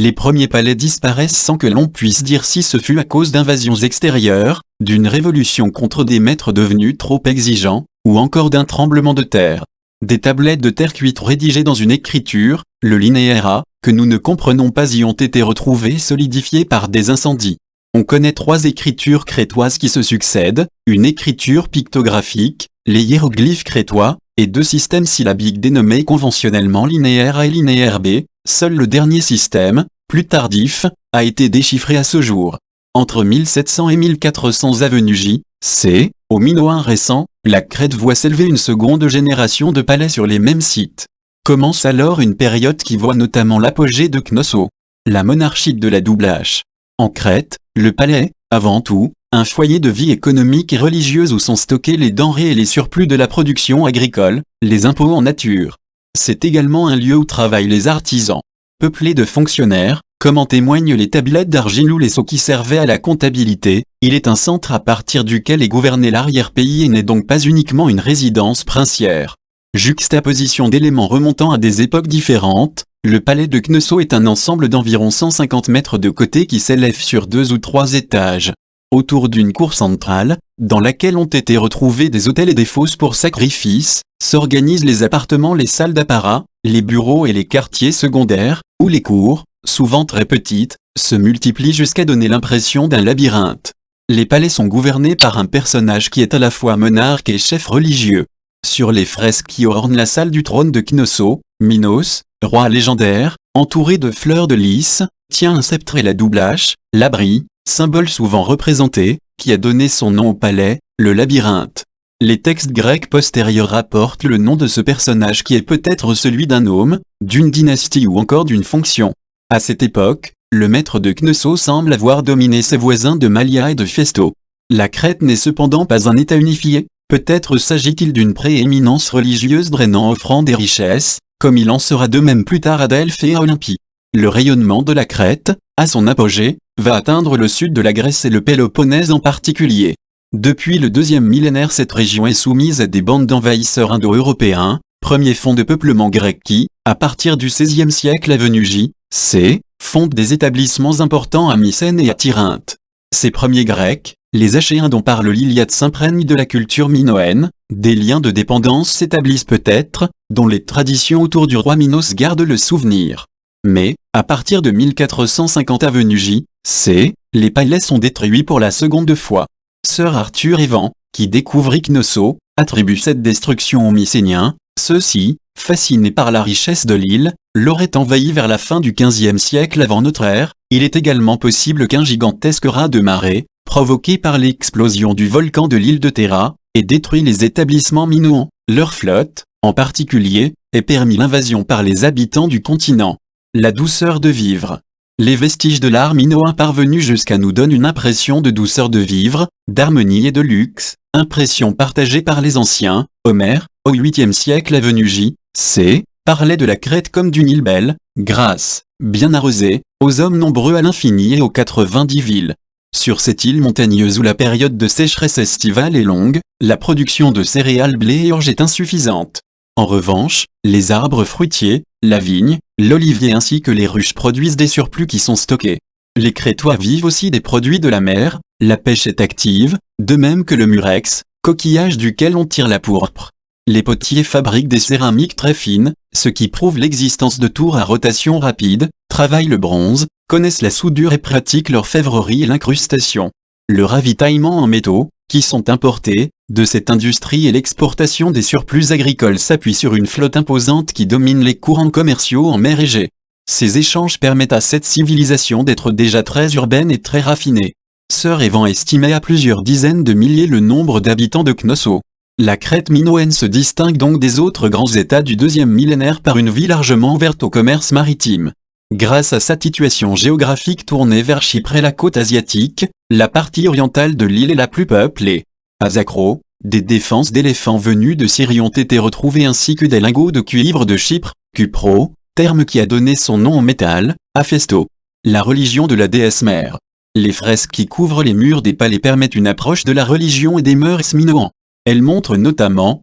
Les premiers palais disparaissent sans que l'on puisse dire si ce fut à cause d'invasions extérieures, d'une révolution contre des maîtres devenus trop exigeants, ou encore d'un tremblement de terre. Des tablettes de terre cuite rédigées dans une écriture, le linéaire A, que nous ne comprenons pas y ont été retrouvées solidifiées par des incendies. On connaît 3 écritures crétoises qui se succèdent, une écriture pictographique, les hiéroglyphes crétois, et 2 systèmes syllabiques dénommés conventionnellement linéaire A et linéaire B. Seul le dernier système, plus tardif, a été déchiffré à ce jour. Entre 1700 et 1400 avenue J, C, au Minoen récent, la Crète voit s'élever une seconde génération de palais sur les mêmes sites. Commence alors une période qui voit notamment l'apogée de Knossos, la monarchie de la double H. En Crète, le palais, avant tout, un foyer de vie économique et religieuse où sont stockés les denrées et les surplus de la production agricole, les impôts en nature. C'est également un lieu où travaillent les artisans. Peuplé de fonctionnaires, comme en témoignent les tablettes d'argile ou les sceaux qui servaient à la comptabilité, il est un centre à partir duquel est gouverné l'arrière-pays et n'est donc pas uniquement une résidence princière. Juxtaposition d'éléments remontant à des époques différentes, le palais de Knossos est un ensemble d'environ 150 mètres de côté qui s'élève sur 2 ou 3 étages. Autour d'une cour centrale, dans laquelle ont été retrouvés des hôtels et des fosses pour sacrifices, s'organisent les appartements, les salles d'apparat, les bureaux et les quartiers secondaires, où les cours, souvent très petites, se multiplient jusqu'à donner l'impression d'un labyrinthe. Les palais sont gouvernés par un personnage qui est à la fois monarque et chef religieux. Sur les fresques qui ornent la salle du trône de Knossos, Minos, roi légendaire, entouré de fleurs de lys, tient un sceptre et la double hache, l'abri, symbole souvent représenté, qui a donné son nom au palais, le labyrinthe. Les textes grecs postérieurs rapportent le nom de ce personnage qui est peut-être celui d'un homme, d'une dynastie ou encore d'une fonction. À cette époque, le maître de Knossos semble avoir dominé ses voisins de Malia et de Festo. La Crète n'est cependant pas un État unifié, peut-être s'agit-il d'une prééminence religieuse drainant offrandes et richesses, comme il en sera de même plus tard à Delphes et à Olympie. Le rayonnement de la Crète, à son apogée, va atteindre le sud de la Grèce et le Péloponnèse en particulier. Depuis le 2e millénaire, cette région est soumise à des bandes d'envahisseurs indo-européens, premier fonds de peuplement grec qui, à partir du XVIe siècle avenue J, C, fondent des établissements importants à Mycène et à Tirynthe. Ces premiers Grecs, les Achéens dont parle l'Iliade s'imprègnent de la culture minoenne, des liens de dépendance s'établissent peut-être, dont les traditions autour du roi Minos gardent le souvenir. Mais, à partir de 1450 avenue J, C, les palais sont détruits pour la seconde fois. Sir Arthur Evans, qui découvrit Knossos, attribue cette destruction aux Mycéniens. Ceux-ci, fascinés par la richesse de l'île, l'auraient envahi vers la fin du XVe siècle avant notre ère. Il est également possible qu'un gigantesque raz de marée, provoqué par l'explosion du volcan de l'île de Terra, ait détruit les établissements minoens. Leur flotte, en particulier, ait permis l'invasion par les habitants du continent. La douceur de vivre. Les vestiges de l'art minoen parvenus jusqu'à nous donnent une impression de douceur de vivre, d'harmonie et de luxe, impression partagée par les anciens. Homère, au 8e siècle avenue J, C, parlait de la Crète comme d'une île belle, grasse, bien arrosée, aux hommes nombreux à l'infini et aux 90 villes. Sur cette île montagneuse où la période de sécheresse estivale est longue, la production de céréales, blé et orge est insuffisante. En revanche, les arbres fruitiers, la vigne, l'olivier ainsi que les ruches produisent des surplus qui sont stockés. Les Crétois vivent aussi des produits de la mer, la pêche est active, de même que le murex, coquillage duquel on tire la pourpre. Les potiers fabriquent des céramiques très fines, ce qui prouve l'existence de tours à rotation rapide, travaillent le bronze, connaissent la soudure et pratiquent l'orfèvrerie et l'incrustation. Le ravitaillement en métaux, qui sont importés, de cette industrie et l'exportation des surplus agricoles s'appuient sur une flotte imposante qui domine les courants commerciaux en mer Égée. Ces échanges permettent à cette civilisation d'être déjà très urbaine et très raffinée. Sir Evans estimait à plusieurs dizaines de milliers le nombre d'habitants de Knossos. La Crète minoenne se distingue donc des autres grands États du 2e millénaire par une vie largement ouverte au commerce maritime. Grâce à sa situation géographique tournée vers Chypre et la côte asiatique, la partie orientale de l'île est la plus peuplée. À Zakro, des défenses d'éléphants venus de Syrie ont été retrouvées ainsi que des lingots de cuivre de Chypre, cupro, terme qui a donné son nom au métal, à Festo. La religion de la déesse mère. Les fresques qui couvrent les murs des palais permettent une approche de la religion et des mœurs minoennes. Elles montrent notamment,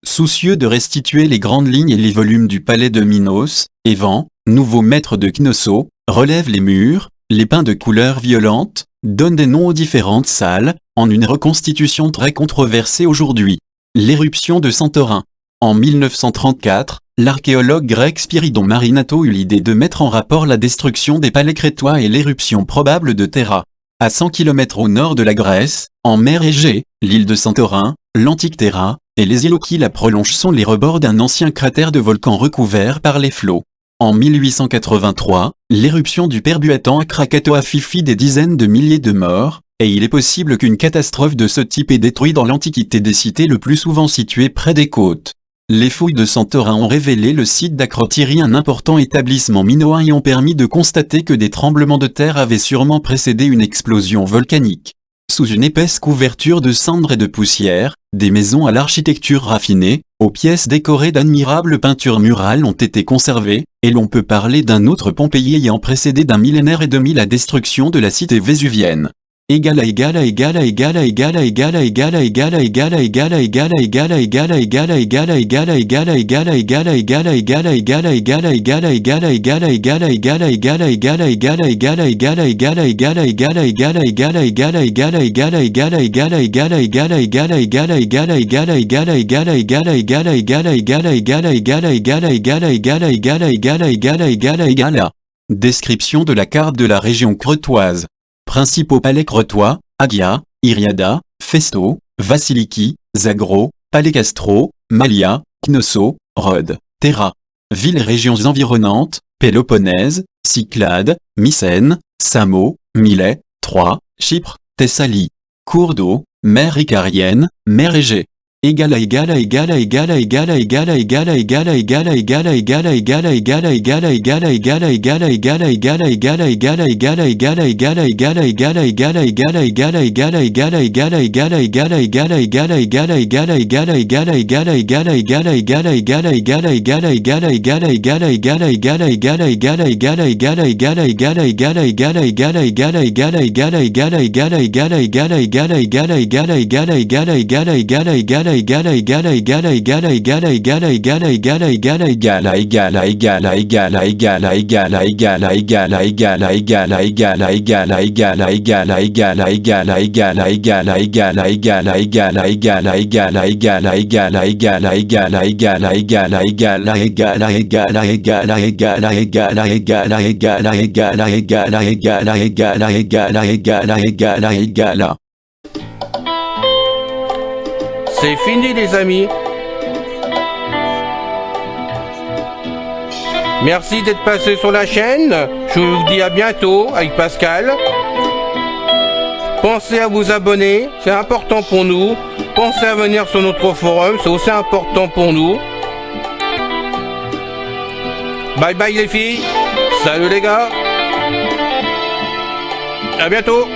Soucieux de restituer les grandes lignes et les volumes du palais de Minos, Evan, nouveau maître de Knossos, relève les murs, les peints de couleurs violentes, donne des noms aux différentes salles, en une reconstitution très controversée aujourd'hui. L'éruption de Santorin. En 1934, l'archéologue grec Spyridon Marinato eut l'idée de mettre en rapport la destruction des palais crétois et l'éruption probable de Terra. À 100 km au nord de la Grèce, en mer Égée, l'île de Santorin, l'antique Terra, et les îlots qui la prolongent sont les rebords d'un ancien cratère de volcan recouvert par les flots. En 1883, l'éruption du perbuatan à Krakatoa fit des dizaines de milliers de morts, et il est possible qu'une catastrophe de ce type ait détruit dans l'Antiquité des cités le plus souvent situées près des côtes. Les fouilles de Santorin ont révélé le site d'Akrotiri, un important établissement minoen, et ont permis de constater que des tremblements de terre avaient sûrement précédé une explosion volcanique. Sous une épaisse couverture de cendres et de poussière, des maisons à l'architecture raffinée, aux pièces décorées d'admirables peintures murales ont été conservées, et l'on peut parler d'un autre Pompéi ayant précédé d'un millénaire et demi la destruction de la cité vésuvienne. Description de la carte de la région cretoise. Principaux palais cretois, Agia, Iriada, Festo, Vassiliki, Zagros, Palais-Castro, Malia, Knossos, Rhodes, Terra. Villes et régions environnantes, Péloponnèse, Cyclades, Mycène, Samos, Milet, Troie, Chypre, Thessalie. Cours d'eau, mer Icarienne, mer Égée. C'est fini les amis. Merci d'être passé sur la chaîne. Je vous dis à bientôt avec Pascal. Pensez à vous abonner, c'est important pour nous. Pensez à venir sur notre forum, c'est aussi important pour nous. Bye bye les filles. Salut les gars. À bientôt.